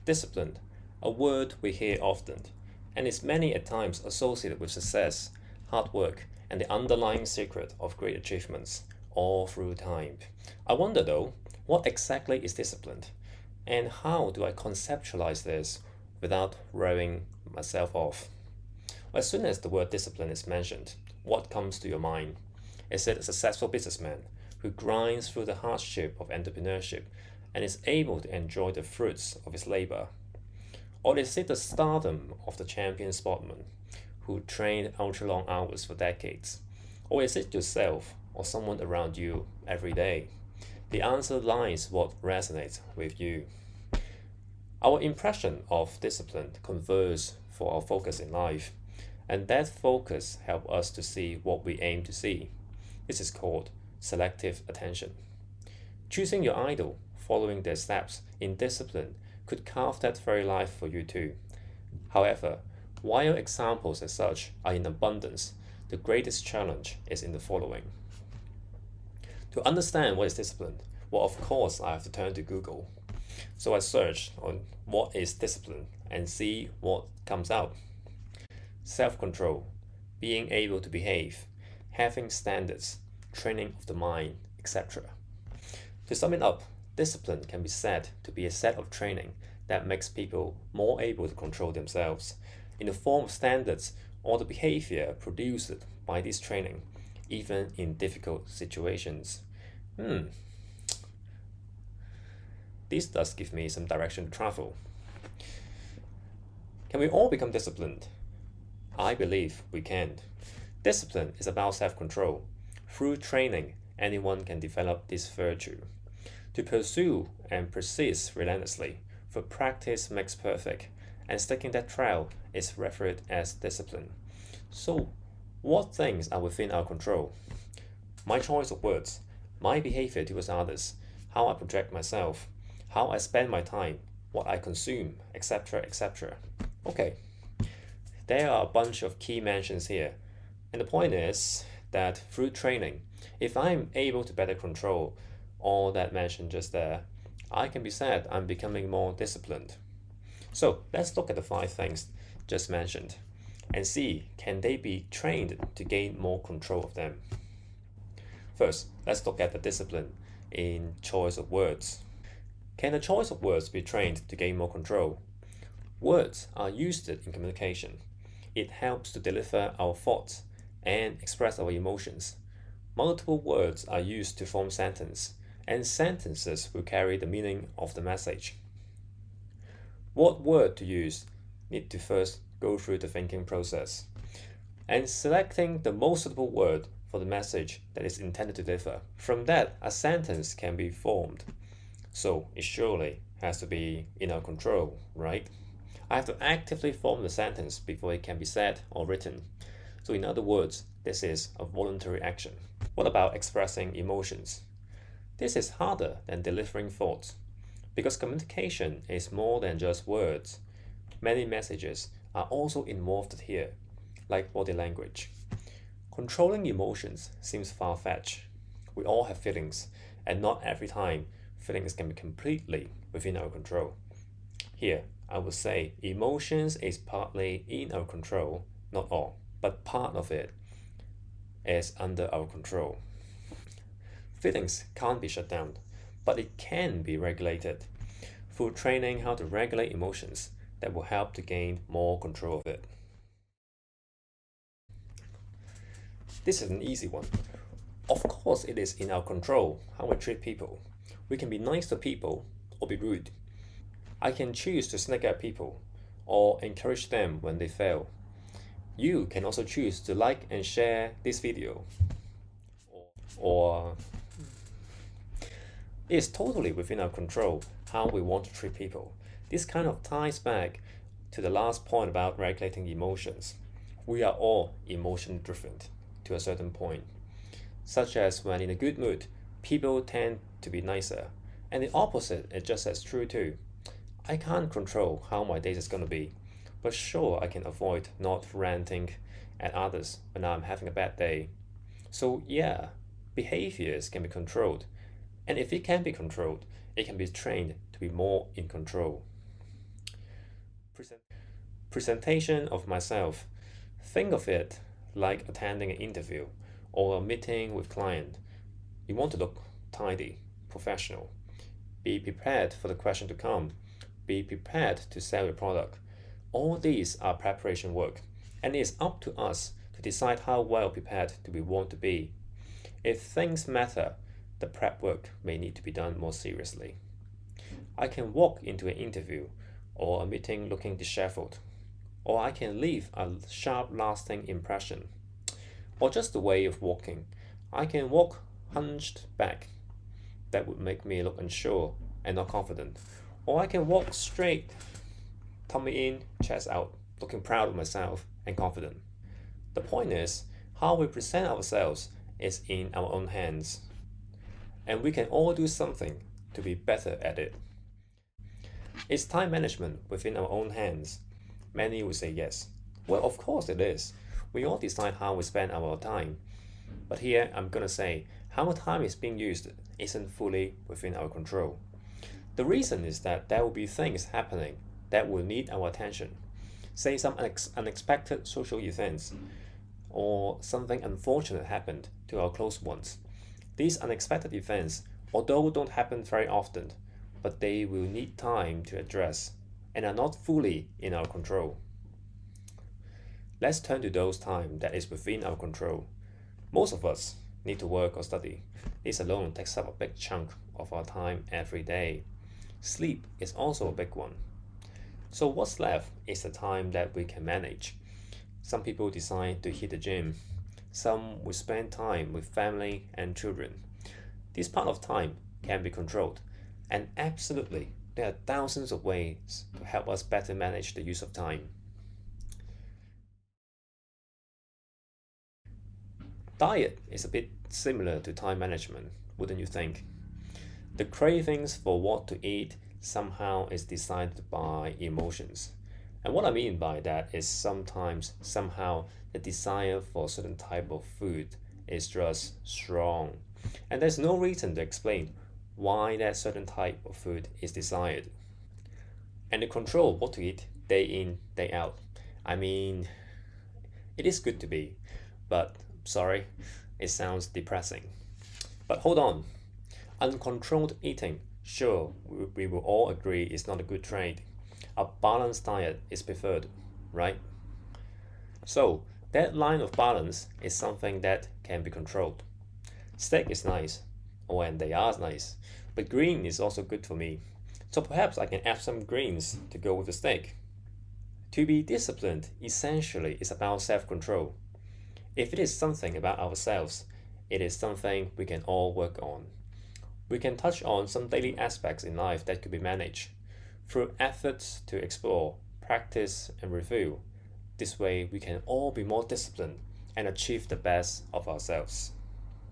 Discipline, a word we hear often, and is many at times associated with success, hard work, and the underlying secret of great achievements all through time. I wonder though, what exactly is discipline? And how do I conceptualize this without throwing myself off? As soon as the word discipline is mentioned, what comes to your mind? Is it a successful businessman who grinds through the hardship of entrepreneurship and is able to enjoy the fruits of his labor? Or is it the stardom of the champion sportsman who trained ultra long hours for decades? Or is it yourself or someone around you every day? The answer lies what resonates with you. Our impression of discipline converts for our focus in life, and that focus helps us to see what we aim to see. This is called selective attention. Choosing your idol, following their steps in discipline, could carve that very life for you too. However, while examples as such are in abundance, the greatest challenge is in the following. To understand what is discipline, well, of course, I have to turn to Google. So I searched on what is discipline and see what comes out. Self control, being able to behave, having standards, training of the mind, etc. To sum it up, discipline can be said to be a set of training that makes people more able to control themselves in the form of standards or the behavior produced by this training, even in difficult situations. This does give me some direction to travel. Can we all become disciplined? I believe we can. Discipline is about self control. Through training, anyone can develop this virtue. To pursue and persist relentlessly, for practice makes perfect, and sticking that trail is referred as discipline. So, what things are within our control? My choice of words, my behavior towards others, how I project myself, how I spend my time, what I consume, etc. etc. Okay, there are a bunch of key mentions here, and the point is that through training, if I'm able to better control all that mentioned just there, I can be said I'm becoming more disciplined. So let's look at the five things just mentioned and see can they be trained to gain more control of them. First, let's look at the discipline in choice of words. Can the choice of words be trained to gain more control? Words are used in communication. It helps to deliver our thoughts and express our emotions. Multiple words are used to form sentence, and sentences will carry the meaning of the message. What word to use need to first go through the thinking process and selecting the most suitable word for the message that is intended to deliver. From that, a sentence can be formed. So it surely has to be in our control, right? I have to actively form the sentence before it can be said or written. So in other words, this is a voluntary action. What about expressing emotions? This is harder than delivering thoughts because communication is more than just words. Many messages are also involved here, like body language. Controlling emotions seems far-fetched. We all have feelings, and not every time feelings can be completely within our control. Here, I would say emotions is partly in our control, not all, but part of it is under our control. Feelings can't be shut down, but it can be regulated through training how to regulate emotions that will help to gain more control of it. This is an easy one. Of course, it is in our control how we treat people. We can be nice to people or be rude. I can choose to snag at people or encourage them when they fail. You can also choose to like and share this video or it's totally within our control how we want to treat people. This kind of ties back to the last point about regulating emotions. We are all emotion driven to a certain point, such as when in a good mood, people tend to be nicer, and the opposite is just as true too. I can't control how my day is going to be, but sure I can avoid not ranting at others when I'm having a bad day. So yeah, behaviors can be controlled, and if it can be controlled, it can be trained to be more in control. Present- Presentation of myself. Think of it like attending an interview or a meeting with client. You want to look tidy, professional. Be prepared for the question to come. Be prepared to sell your product. All these are preparation work, and it is up to us to decide how well prepared do we want to be. If things matter, the prep work may need to be done more seriously. I can walk into an interview or a meeting looking disheveled, or I can leave a sharp, lasting impression, or just the way of walking. I can walk hunched back, that would make me look unsure and not confident, or I can walk straight, tummy in, chest out, looking proud of myself and confident. The point is, how we present ourselves is in our own hands, and we can all do something to be better at it. Is time management within our own hands? Many will say yes. Well, of course it is. We all decide how we spend our time. But here I'm gonna say how time is being used isn't fully within our control. The reason is that there will be things happening that will need our attention. Say some unexpected social events or something unfortunate happened to our close ones. These unexpected events, although don't happen very often, but they will need time to address and are not fully in our control. Let's turn to those time that is within our control. Most of us need to work or study. This alone takes up a big chunk of our time every day. Sleep is also a big one. So what's left is the time that we can manage. Some people decide to hit the gym. Some will spend time with family and children. This part of time can be controlled. And absolutely, there are thousands of ways to help us better manage the use of time. Diet is a bit similar to time management, wouldn't you think? The cravings for what to eat somehow is decided by emotions. And what I mean by that is sometimes, somehow, the desire for a certain type of food is just strong. And there's no reason to explain why that certain type of food is desired. And to control what to eat day in, day out. I mean, it is good to be, but sorry, it sounds depressing. But hold on, uncontrolled eating, sure, we will all agree is not a good trade. A balanced diet is preferred, right? So, that line of balance is something that can be controlled. Steak is nice, oh, and they are nice, but green is also good for me. So perhaps I can add some greens to go with the steak. To be disciplined essentially is about self control. If it is something about ourselves, it is something we can all work on. We can touch on some daily aspects in life that could be managed through efforts to explore, practice, and review. This way, we can all be more disciplined and achieve the best of ourselves.